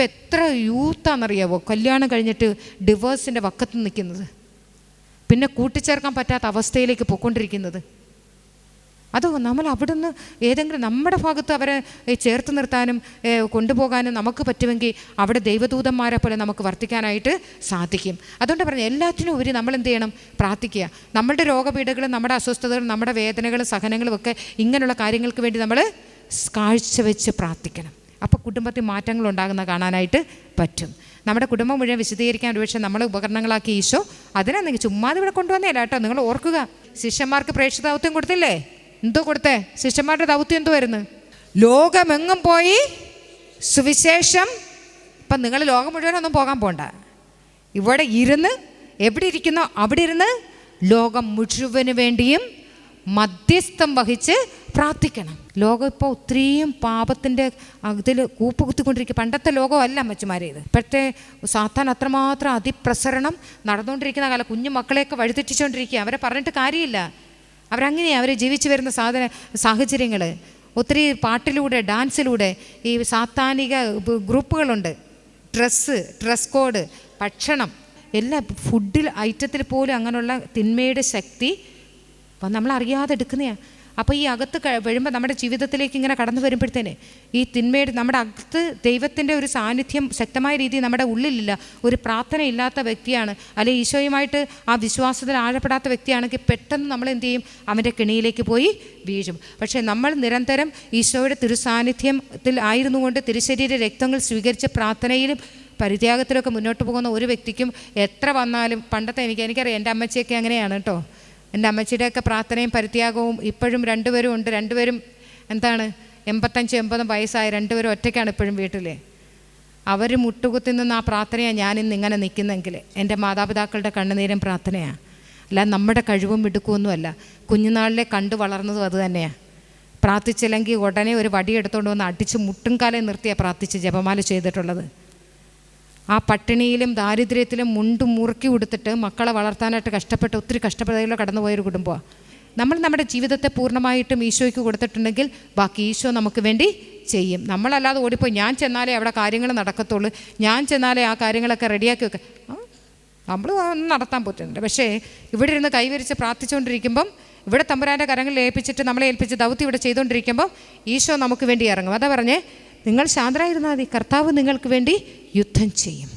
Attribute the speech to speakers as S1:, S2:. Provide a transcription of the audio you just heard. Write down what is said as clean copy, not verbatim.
S1: ഇപ്പം എത്ര യൂത്താണെന്നറിയാവോ കല്യാണം കഴിഞ്ഞിട്ട് ഡിവോഴ്സിൻ്റെ വക്കത്ത് നിൽക്കുന്നത്, പിന്നെ കൂട്ടിച്ചേർക്കാൻ പറ്റാത്ത അവസ്ഥയിലേക്ക് പോയിക്കൊണ്ടിരിക്കുന്നത്. അതോ നമ്മൾ അവിടുന്ന് ഏതെങ്കിലും നമ്മുടെ ഭാഗത്ത് അവരെ ചേർത്ത് നിർത്താനും കൊണ്ടുപോകാനും നമുക്ക് പറ്റുമെങ്കിൽ അവിടെ ദൈവദൂതന്മാരെ പോലെ നമുക്ക് വർത്തിക്കാനായിട്ട് സാധിക്കും. അതുകൊണ്ട് പറഞ്ഞു എല്ലാറ്റിനും ഉപരി നമ്മൾ എന്ത് ചെയ്യണം? പ്രാർത്ഥിക്കുക. നമ്മളുടെ രോഗപീഠകളും നമ്മുടെ അസ്വസ്ഥതകളും നമ്മുടെ വേദനകളും സഹനങ്ങളും ഒക്കെ ഇങ്ങനെയുള്ള കാര്യങ്ങൾക്ക് വേണ്ടി നമ്മൾ കാഴ്ചവെച്ച് പ്രാർത്ഥിക്കണം. അപ്പോൾ കുടുംബത്തിൽ മാറ്റങ്ങൾ ഉണ്ടാകുന്ന കാണാനായിട്ട് പറ്റും. നമ്മുടെ കുടുംബം മുഴുവൻ വിശദീകരിക്കാൻ ഒരുപക്ഷെ നമ്മൾ ഉപകരണങ്ങളാക്കി ഈശോ അതിനെ നിങ്ങൾ ചുമ്മാതെ ഇവിടെ കൊണ്ടുവന്നേല കേട്ടോ. നിങ്ങൾ ഓർക്കുക, ശിഷ്യന്മാർക്ക് പ്രേക്ഷിത ദൗത്യം കൊടുത്തില്ലേ? എന്തോ കൊടുത്തേ? ശിഷ്യന്മാരുടെ ദൗത്യം എന്തോ വരുന്നു? ലോകമെങ്ങും പോയി സുവിശേഷം. ഇപ്പം നിങ്ങൾ ലോകം മുഴുവനൊന്നും പോകാൻ പോണ്ട. ഇവിടെ ഇരുന്ന് എവിടെ ഇരിക്കുന്നോ അവിടെ ഇരുന്ന് ലോകം മുഴുവന് വേണ്ടിയും മധ്യസ്ഥം വഹിച്ച് പ്രാർത്ഥിക്കണം. ലോകം ഇപ്പോൾ ഒത്തിരിയും പാപത്തിൻ്റെ ഇതിൽ കൂപ്പ് കുത്തിക്കൊണ്ടിരിക്കുക. പണ്ടത്തെ ലോകമല്ല അമ്മച്ചിമാരെ ഇത്. ഇപ്പോഴത്തെ സാത്താൻ അത്രമാത്രം അതിപ്രസരണം നടന്നുകൊണ്ടിരിക്കുന്ന കാലം. കുഞ്ഞു മക്കളെയൊക്കെ വഴിതെറ്റിച്ചുകൊണ്ടിരിക്കുക. അവരെ പറഞ്ഞിട്ട് കാര്യമില്ല. അവരങ്ങനെയാണ് അവർ ജീവിച്ചു വരുന്ന സാഹചര്യങ്ങൾ. ഒത്തിരി പാട്ടിലൂടെ ഡാൻസിലൂടെ ഈ സാത്താനിക ഗ്രൂപ്പുകളുണ്ട്. ഡ്രസ് കോഡ്, ഭക്ഷണം, എല്ലാ ഫുഡിൽ ഐറ്റത്തിൽ പോലും അങ്ങനെയുള്ള തിന്മയുടെ ശക്തി നമ്മളറിയാതെ എടുക്കുന്നതാണ്. അപ്പോൾ ഈ അകത്ത് വരുമ്പോൾ നമ്മുടെ ജീവിതത്തിലേക്ക് ഇങ്ങനെ കടന്നു വരുമ്പോഴത്തേനെ ഈ തിന്മയുടെ നമ്മുടെ അകത്ത് ദൈവത്തിൻ്റെ ഒരു സാന്നിധ്യം ശക്തമായ രീതിയിൽ നമ്മുടെ ഉള്ളിലില്ല. ഒരു പ്രാർത്ഥന ഇല്ലാത്ത വ്യക്തിയാണ്, അല്ലെങ്കിൽ ഈശോയുമായിട്ട് ആ വിശ്വാസത്തിൽ ആഴപ്പെടാത്ത വ്യക്തിയാണെങ്കിൽ പെട്ടെന്ന് നമ്മൾ എന്ത് ചെയ്യും? അവൻ്റെ കെണിയിലേക്ക് പോയി വീഴും. പക്ഷേ നമ്മൾ നിരന്തരം ഈശോയുടെ തിരുസാന്നിധ്യത്തിൽ ആയിരുന്നുകൊണ്ട് തിരുശരീര രക്തങ്ങൾ സ്വീകരിച്ച പ്രാർത്ഥനയിലും പരിത്യാഗത്തിലൊക്കെ മുന്നോട്ട് പോകുന്ന ഒരു വ്യക്തിക്കും എത്ര വന്നാലും, പണ്ടത്തെ എനിക്കറിയാം, എൻ്റെ അമ്മച്ചിയൊക്കെ അങ്ങനെയാണ് കേട്ടോ. എൻ്റെ അമ്മച്ചിയുടെയൊക്കെ പ്രാർത്ഥനയും പരിത്യാഗവും ഇപ്പോഴും രണ്ടുപേരും ഉണ്ട്. രണ്ടുപേരും 85-80 വയസ്സായ രണ്ടുപേരും ഒറ്റയ്ക്കാണ് ഇപ്പോഴും വീട്ടിൽ. അവർ മുട്ടുകുത്തി നിന്ന് ആ പ്രാർത്ഥനയാണ് ഞാനിന്ന് ഇങ്ങനെ നിൽക്കുന്നെങ്കിൽ എൻ്റെ മാതാപിതാക്കളുടെ കണ്ണുനീരും പ്രാർത്ഥനയാണ്. അല്ല നമ്മുടെ കഴിവും മിടുക്കുമൊന്നുമല്ല. കുഞ്ഞുനാളിലെ കണ്ടു വളർന്നതും അത് തന്നെയാണ്. പ്രാർത്ഥിച്ചില്ലെങ്കിൽ ഉടനെ ഒരു വടി എടുത്തുകൊണ്ട് വന്ന് അടിച്ച് മുട്ടുംകാലം നിർത്തിയാണ് പ്രാർത്ഥിച്ച് ജപമാല ചെയ്തിട്ടുള്ളത്. ആ പട്ടിണിയിലും ദാരിദ്ര്യത്തിലും മുണ്ട് മുറുക്കി കൊടുത്തിട്ട് മക്കളെ വളർത്താനായിട്ട് കഷ്ടപ്പെട്ട് ഒത്തിരി കഷ്ടപ്പെടയിലോ കടന്നുപോയൊരു കുടുംബമാണ്. നമ്മൾ നമ്മുടെ ജീവിതത്തെ പൂർണ്ണമായിട്ടും ഈശോയ്ക്ക് കൊടുത്തിട്ടുണ്ടെങ്കിൽ ബാക്കി ഈശോ നമുക്ക് വേണ്ടി ചെയ്യും. നമ്മളല്ലാതെ ഓടിപ്പോയി ഞാൻ ചെന്നാലേ അവിടെ കാര്യങ്ങൾ നടക്കത്തുള്ളൂ, ഞാൻ ചെന്നാലേ ആ കാര്യങ്ങളൊക്കെ റെഡിയാക്കി വെക്കുക, നമ്മൾ ഒന്നും നടത്താൻ പറ്റുന്നുണ്ട്. പക്ഷേ ഇവിടെ ഇരുന്ന് കൈവരിച്ച് പ്രാർത്ഥിച്ചുകൊണ്ടിരിക്കുമ്പം, ഇവിടെ തമ്പുരാൻ്റെ കരങ്ങളിൽ ഏൽപ്പിച്ചിട്ട് നമ്മളെ ഏൽപ്പിച്ച് ദൗത്യം ഇവിടെ ചെയ്തുകൊണ്ടിരിക്കുമ്പോൾ ഈശോ നമുക്ക് വേണ്ടി ഇറങ്ങും. അതാ പറഞ്ഞേ, നിങ്ങൾ ശാന്തരായിരുന്നാൽ മതി, കർത്താവ് നിങ്ങൾക്ക് വേണ്ടി യുദ്ധം ചെയ്യും.